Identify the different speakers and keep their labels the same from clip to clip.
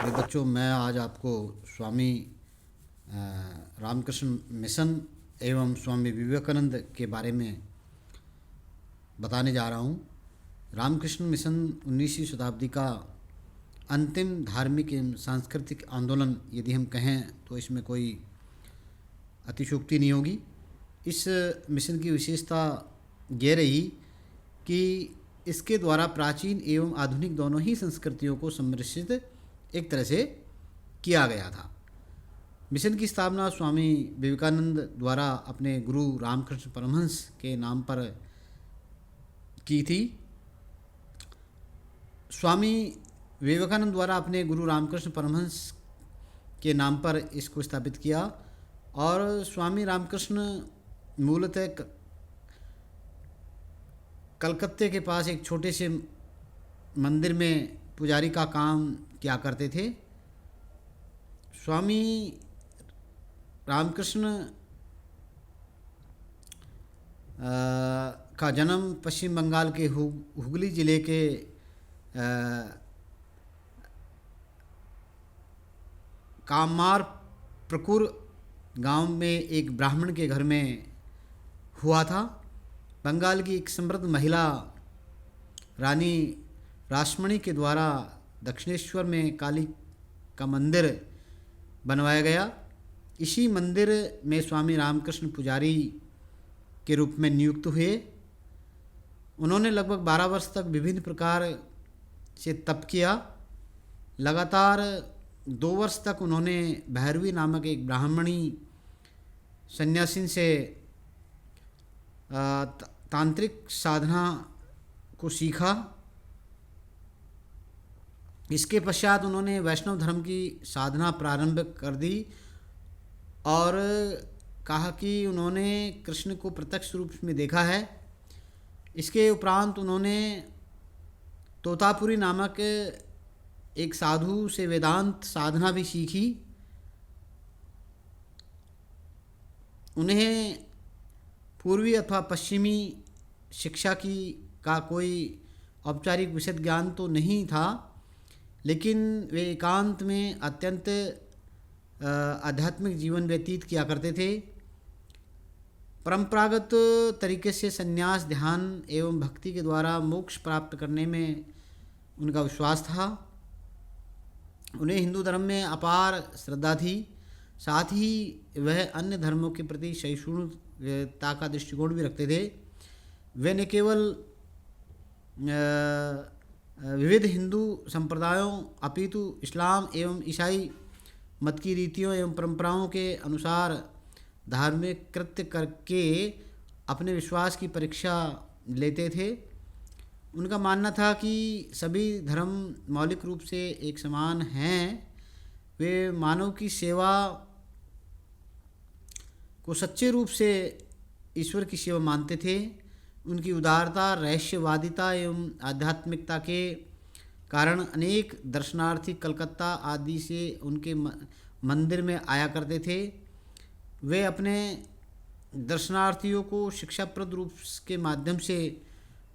Speaker 1: प्रिय बच्चों, मैं आज आपको स्वामी रामकृष्ण मिशन एवं स्वामी विवेकानंद के बारे में बताने जा रहा हूँ। रामकृष्ण मिशन 19वीं शताब्दी का अंतिम धार्मिक एवं सांस्कृतिक आंदोलन यदि हम कहें तो इसमें कोई अतिशयोक्ति नहीं होगी। इस मिशन की विशेषता ये रही कि इसके द्वारा प्राचीन एवं आधुनिक दोनों ही संस्कृतियों को सम्मिश्रित एक तरह से किया गया था। मिशन की स्थापना स्वामी विवेकानंद द्वारा अपने गुरु रामकृष्ण परमहंस के नाम पर की थी। स्वामी विवेकानंद द्वारा अपने गुरु रामकृष्ण परमहंस के नाम पर इसको स्थापित किया और स्वामी रामकृष्ण मूलतः कलकत्ते के पास एक छोटे से मंदिर में पुजारी का काम किया करते थे। स्वामी रामकृष्ण का जन्म पश्चिम बंगाल के हुगली जिले के कामार प्रकुर गांव में एक ब्राह्मण के घर में हुआ था। बंगाल की एक समृद्ध महिला रानी रासमणी के द्वारा दक्षिणेश्वर में काली का मंदिर बनवाया गया। इसी मंदिर में स्वामी रामकृष्ण पुजारी के रूप में नियुक्त हुए। उन्होंने लगभग 12 वर्ष तक विभिन्न प्रकार से तप किया। लगातार 2 वर्ष तक उन्होंने भैरवी नामक एक ब्राह्मणी सन्यासिन से तांत्रिक साधना को सीखा। इसके पश्चात उन्होंने वैष्णव धर्म की साधना प्रारंभ कर दी और कहा कि उन्होंने कृष्ण को प्रत्यक्ष रूप में देखा है। इसके उपरांत उन्होंने तोतापुरी नामक एक साधु से वेदांत साधना भी सीखी। उन्हें पूर्वी अथवा पश्चिमी शिक्षा का कोई औपचारिक विशद ज्ञान तो नहीं था, लेकिन वे एकांत में अत्यंत आध्यात्मिक जीवन व्यतीत किया करते थे। परंपरागत तरीके से संन्यास, ध्यान एवं भक्ति के द्वारा मोक्ष प्राप्त करने में उनका विश्वास था। उन्हें हिंदू धर्म में अपार श्रद्धा थी। साथ ही वह अन्य धर्मों के प्रति सहिष्णुता का दृष्टिकोण भी रखते थे। वे न केवल विविध हिंदू संप्रदायों अपितु इस्लाम एवं ईसाई मत की रीतियों एवं परंपराओं के अनुसार धार्मिक कृत्य करके अपने विश्वास की परीक्षा लेते थे। उनका मानना था कि सभी धर्म मौलिक रूप से एक समान हैं। वे मानव की सेवा को सच्चे रूप से ईश्वर की सेवा मानते थे। उनकी उदारता, रहस्यवादिता एवं आध्यात्मिकता के कारण अनेक दर्शनार्थी कलकत्ता आदि से उनके मंदिर में आया करते थे। वे अपने दर्शनार्थियों को शिक्षाप्रद रूप के माध्यम से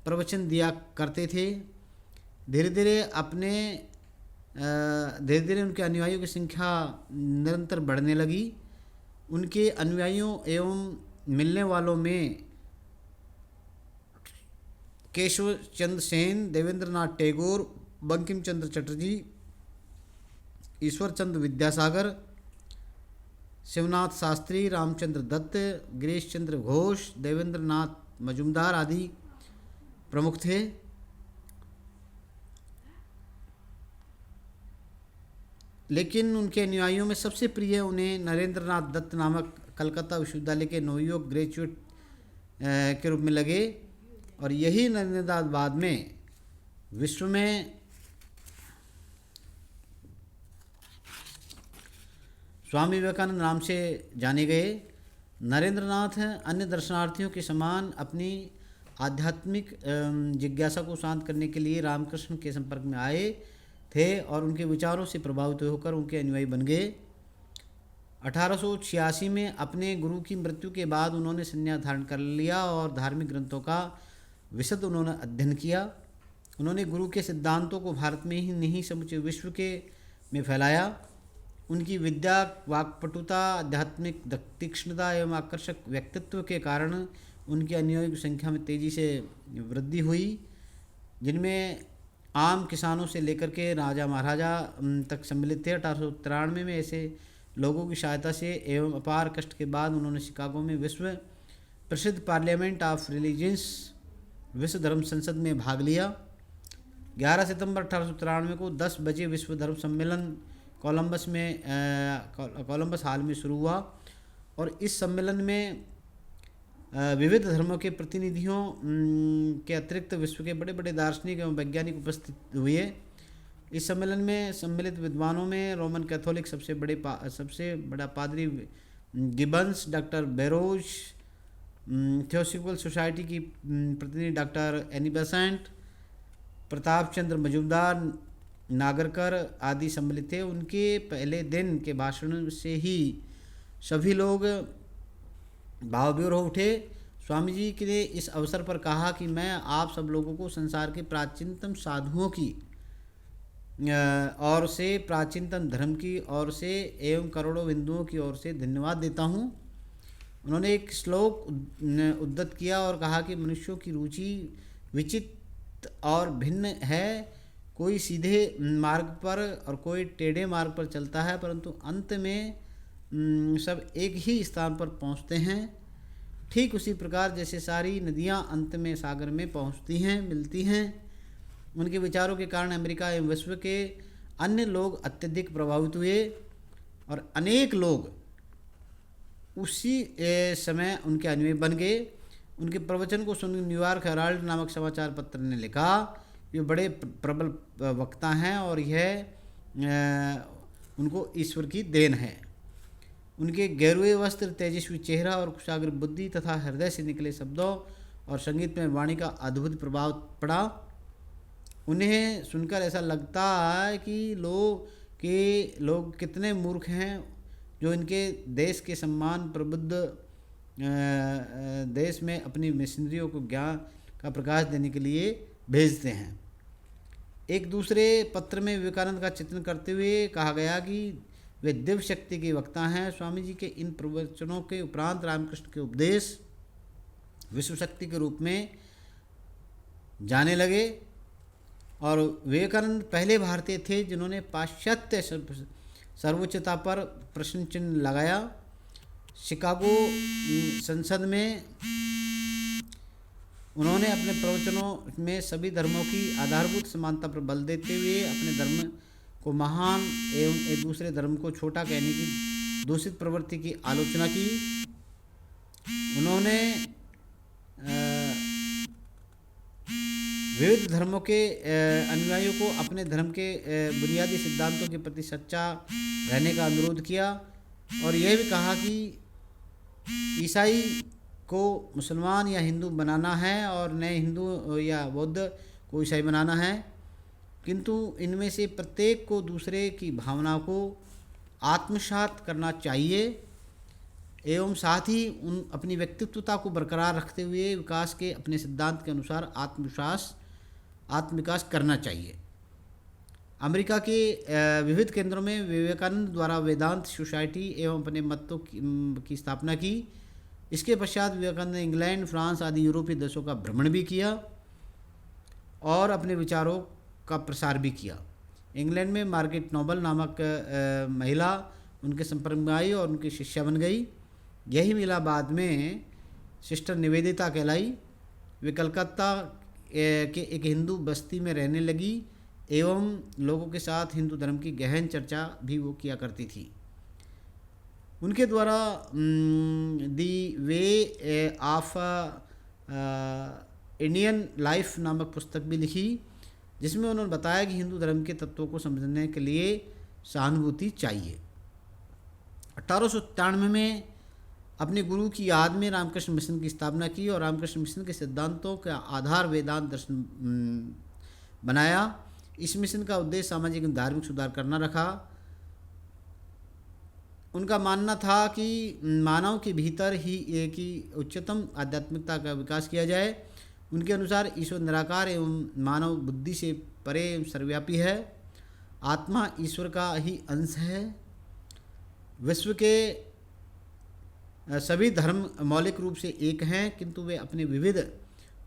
Speaker 1: प्रवचन दिया करते थे। धीरे धीरे उनके अनुयायियों की संख्या निरंतर बढ़ने लगी। उनके अनुयायियों एवं मिलने वालों में केशव चंद्र सेन, देवेंद्र नाथ टैगोर, बंकिम चंद्र चटर्जी, ईश्वर चंद्र विद्यासागर, शिवनाथ शास्त्री, रामचंद्र दत्त, गिरीश चंद्र घोष, देवेंद्र नाथ मजुमदार आदि प्रमुख थे। लेकिन उनके अनुयायियों में सबसे प्रिय उन्हें नरेंद्र नाथ दत्त नामक कलकत्ता विश्वविद्यालय के नवयुवक ग्रेजुएट के रूप में लगे और यही नरेंद्र नाथ बाद में विश्व में स्वामी विवेकानंद नाम से जाने गए। नरेंद्र नाथ अन्य दर्शनार्थियों के समान अपनी आध्यात्मिक जिज्ञासा को शांत करने के लिए रामकृष्ण के संपर्क में आए थे और उनके विचारों से प्रभावित होकर उनके अनुयायी बन गए। 1886 में अपने गुरु की मृत्यु के बाद उन्होंने संन्यास धारण कर लिया और धार्मिक ग्रंथों का विशद उन्होंने अध्ययन किया। उन्होंने गुरु के सिद्धांतों को भारत में ही नहीं समूचे विश्व के में फैलाया। उनकी विद्या, वाक्पटुता, आध्यात्मिक तीक्ष्णता एवं आकर्षक व्यक्तित्व के कारण उनके अनुयायियों की संख्या में तेज़ी से वृद्धि हुई, जिनमें आम किसानों से लेकर के राजा महाराजा तक सम्मिलित थे। 1893 में ऐसे लोगों की सहायता से एवं अपार कष्ट के बाद उन्होंने शिकागो में विश्व प्रसिद्ध पार्लियामेंट ऑफ रिलीजियंस विश्व धर्म संसद में भाग लिया। 11 सितंबर 1893 को 10 बजे विश्व धर्म सम्मेलन कोलंबस हाल में शुरू हुआ और इस सम्मेलन में विविध धर्मों के प्रतिनिधियों के अतिरिक्त विश्व के बड़े बड़े दार्शनिक एवं वैज्ञानिक उपस्थित हुए। इस सम्मेलन में सम्मिलित विद्वानों में रोमन कैथोलिक सबसे बड़ा पादरी Gibbons, doctor bureaus, theosophical society की प्रतिनिधि doctor Annie Besant, Pratap Chandra Majumdar, Nagarkar आदि सम्मिलित थे। उनके पहले दिन के भाषण से ही सभी लोग भावविभोर हो उठे। स्वामी जी ने इस अवसर पर कहा कि मैं आप सब लोगों को संसार के प्राचीनतम साधुओं की ओर से, प्राचीनतम धर्म की ओर से एवं करोड़ों हिंदुओं की ओर से धन्यवाद देता हूँ। उन्होंने एक श्लोक उद्धृत किया और कहा कि मनुष्यों की रुचि विचित्र और भिन्न है, कोई सीधे मार्ग पर और कोई टेढ़े मार्ग पर चलता है, परंतु अंत में सब एक ही स्थान पर पहुंचते हैं। ठीक उसी प्रकार जैसे सारी नदियां अंत में सागर में पहुंचती हैं, मिलती हैं। उनके विचारों के कारण अमेरिका एवं विश्व के अन्य लोग अत्यधिक प्रभावित हुए और अनेक लोग उसी समय उनके अनुयायी बन गए। उनके प्रवचन को सुन न्यूयॉर्क हेराल्ड नामक समाचार पत्र ने लिखा, ये बड़े प्रबल वक्ता हैं और यह उनको ईश्वर की देन है। उनके गेरुए वस्त्र, तेजस्वी चेहरा और कुशाग्र बुद्धि तथा हृदय से निकले शब्दों और संगीत में वाणी का अद्भुत प्रभाव पड़ा। उन्हें सुनकर ऐसा लगता है कि लोग कितने मूर्ख हैं जो इनके देश के सम्मान प्रबुद्ध देश में अपनी मिशनरियों को ज्ञान का प्रकाश देने के लिए भेजते हैं। एक दूसरे पत्र में विवेकानंद का चित्रण करते हुए कहा गया कि वे दिव्य शक्ति के वक्ता हैं। स्वामी जी के इन प्रवचनों के उपरांत रामकृष्ण के उपदेश विश्व शक्ति के रूप में जाने लगे और विवेकानंद पहले भारतीय थे जिन्होंने पाश्चात्य सर्वोच्चता पर प्रश्न चिन्ह लगाया। शिकागो संसद में उन्होंने अपने प्रवचनों में सभी धर्मों की आधारभूत समानता पर बल देते हुए अपने धर्म को महान एवं एक दूसरे धर्म को छोटा कहने की दूषित प्रवृत्ति की आलोचना की। उन्होंने विविध धर्मों के अनुयायियों को अपने धर्म के बुनियादी सिद्धांतों के प्रति सच्चा रहने का अनुरोध किया और यह भी कहा कि ईसाई को मुसलमान या हिंदू बनाना है और न हिंदू या बौद्ध को ईसाई बनाना है, किंतु इनमें से प्रत्येक को दूसरे की भावना को आत्मसात करना चाहिए एवं साथ ही उन अपनी व्यक्तित्वता को बरकरार रखते हुए विकास के अपने सिद्धांत के अनुसार आत्मविकास करना चाहिए। अमेरिका के विविध केंद्रों में विवेकानंद द्वारा वेदांत सोसाइटी एवं अपने मतों की स्थापना की। इसके पश्चात विवेकानंद ने इंग्लैंड, फ्रांस आदि यूरोपीय देशों का भ्रमण भी किया और अपने विचारों का प्रसार भी किया। इंग्लैंड में मार्गरेट नोबल नामक महिला उनके संपर्क में आई और उनकी शिष्या बन गई। यही महिला बाद में सिस्टर निवेदिता कहलाई। वे कलकत्ता के एक हिंदू बस्ती में रहने लगी एवं लोगों के साथ हिंदू धर्म की गहन चर्चा भी वो किया करती थी। उनके द्वारा दी वे ऑफ इंडियन लाइफ नामक पुस्तक भी लिखी, जिसमें उन्होंने बताया कि हिंदू धर्म के तत्वों को समझने के लिए सहानुभूति चाहिए। 1893 में अपने गुरु की याद में रामकृष्ण मिशन की स्थापना की और रामकृष्ण मिशन के सिद्धांतों का आधार वेदांत दर्शन बनाया। इस मिशन का उद्देश्य सामाजिक एवं धार्मिक सुधार करना रखा। उनका मानना था कि मानव के भीतर ही एक ही उच्चतम आध्यात्मिकता का विकास किया जाए। उनके अनुसार ईश्वर निराकार एवं मानव बुद्धि से परे सर्वव्यापी है। आत्मा ईश्वर का ही अंश है। विश्व के सभी धर्म मौलिक रूप से एक हैं, किंतु वे अपने विविध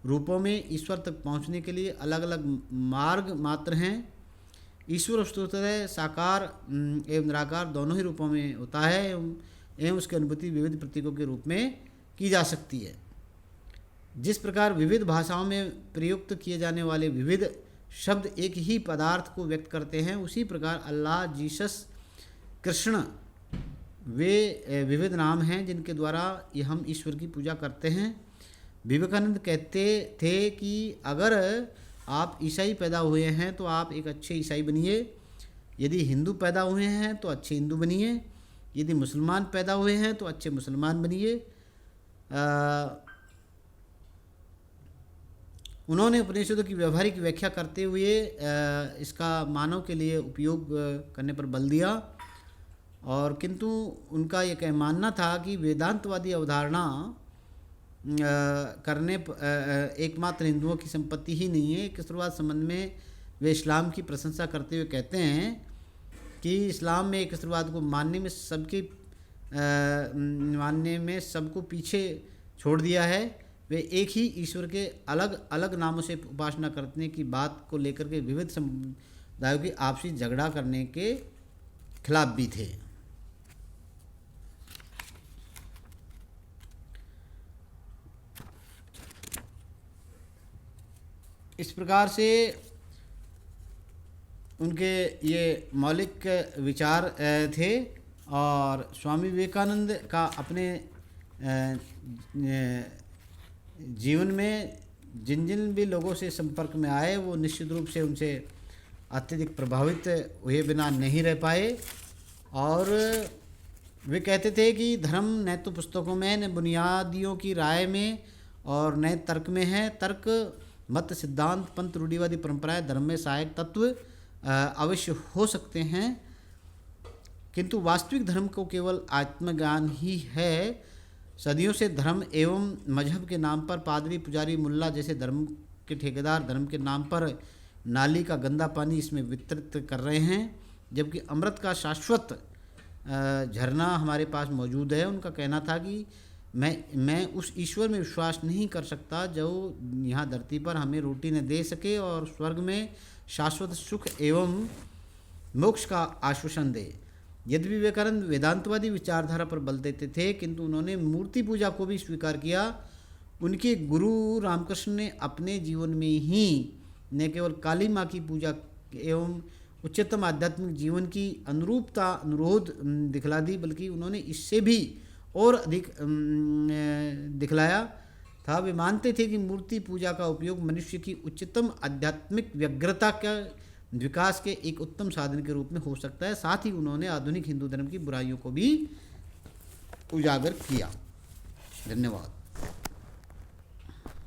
Speaker 1: रूपों में ईश्वर तक पहुंचने के लिए अलग अलग मार्ग मात्र हैं। ईश्वर वस्तुतः साकार एवं निराकार दोनों ही रूपों में होता है एवं उसकी अनुभूति विविध प्रतीकों के रूप में की जा सकती है। जिस प्रकार विविध भाषाओं में प्रयुक्त किए जाने वाले विविध शब्द एक ही पदार्थ को व्यक्त करते हैं, उसी प्रकार अल्लाह, जीसस, कृष्ण वे विविध नाम हैं जिनके द्वारा ये हम ईश्वर की पूजा करते हैं। विवेकानंद कहते थे कि अगर आप ईसाई पैदा हुए हैं तो आप एक अच्छे ईसाई बनिए, यदि हिंदू पैदा हुए हैं तो अच्छे हिंदू बनिए, यदि मुसलमान पैदा हुए हैं तो अच्छे मुसलमान बनिए। उन्होंने उपनिषदों की व्यवहारिक व्याख्या करते हुए इसका मानव के लिए उपयोग करने पर बल दिया, और किंतु उनका यह मानना था कि वेदांतवादी अवधारणा करने एकमात्र हिंदुओं की संपत्ति ही नहीं है। किसरवाद संबंध में वे इस्लाम की प्रशंसा करते हुए कहते हैं कि इस्लाम में किसरवाद को मानने में सबको पीछे छोड़ दिया है। वे एक ही ईश्वर के अलग अलग नामों से उपासना करने की बात को लेकर के विविध समुदायों की आपसी झगड़ा करने के खिलाफ भी थे। इस प्रकार से उनके ये मौलिक विचार थे, और स्वामी विवेकानंद का अपने जीवन में जिन जिन भी लोगों से संपर्क में आए वो निश्चित रूप से उनसे अत्यधिक प्रभावित हुए बिना नहीं रह पाए। और वे कहते थे कि धर्म न तो पुस्तकों में, न बुनियादियों की राय में और न तर्क में है। तर्क, मत, सिद्धांत, पंथ, रूढ़िवादी परंपराएं धर्म में सहायक तत्व अवश्य हो सकते हैं, किंतु वास्तविक धर्म को केवल आत्मज्ञान ही है। सदियों से धर्म एवं मजहब के नाम पर पादरी, पुजारी, मुल्ला जैसे धर्म के ठेकेदार धर्म के नाम पर नाली का गंदा पानी इसमें वितरित कर रहे हैं, जबकि अमृत का शाश्वत झरना हमारे पास मौजूद है। उनका कहना था कि मैं उस ईश्वर में विश्वास नहीं कर सकता जो यहाँ धरती पर हमें रोटी न दे सके और स्वर्ग में शाश्वत सुख एवं मोक्ष का आश्वासन दे। यद्यपि विवेकानंद वेदांतवादी विचारधारा पर बल देते थे, किंतु उन्होंने मूर्ति पूजा को भी स्वीकार किया। उनके गुरु रामकृष्ण ने अपने जीवन में ही न केवल काली माँ की पूजा एवं उच्चतम आध्यात्मिक जीवन की अनुरूपता अनुरोध दिखला दी, बल्कि उन्होंने इससे भी और अधिक दिखलाया था। वे मानते थे कि मूर्ति पूजा का उपयोग मनुष्य की उच्चतम आध्यात्मिक व्यग्रता का विकास के एक उत्तम साधन के रूप में हो सकता है। साथ ही उन्होंने आधुनिक हिंदू धर्म की बुराइयों को भी उजागर किया। धन्यवाद।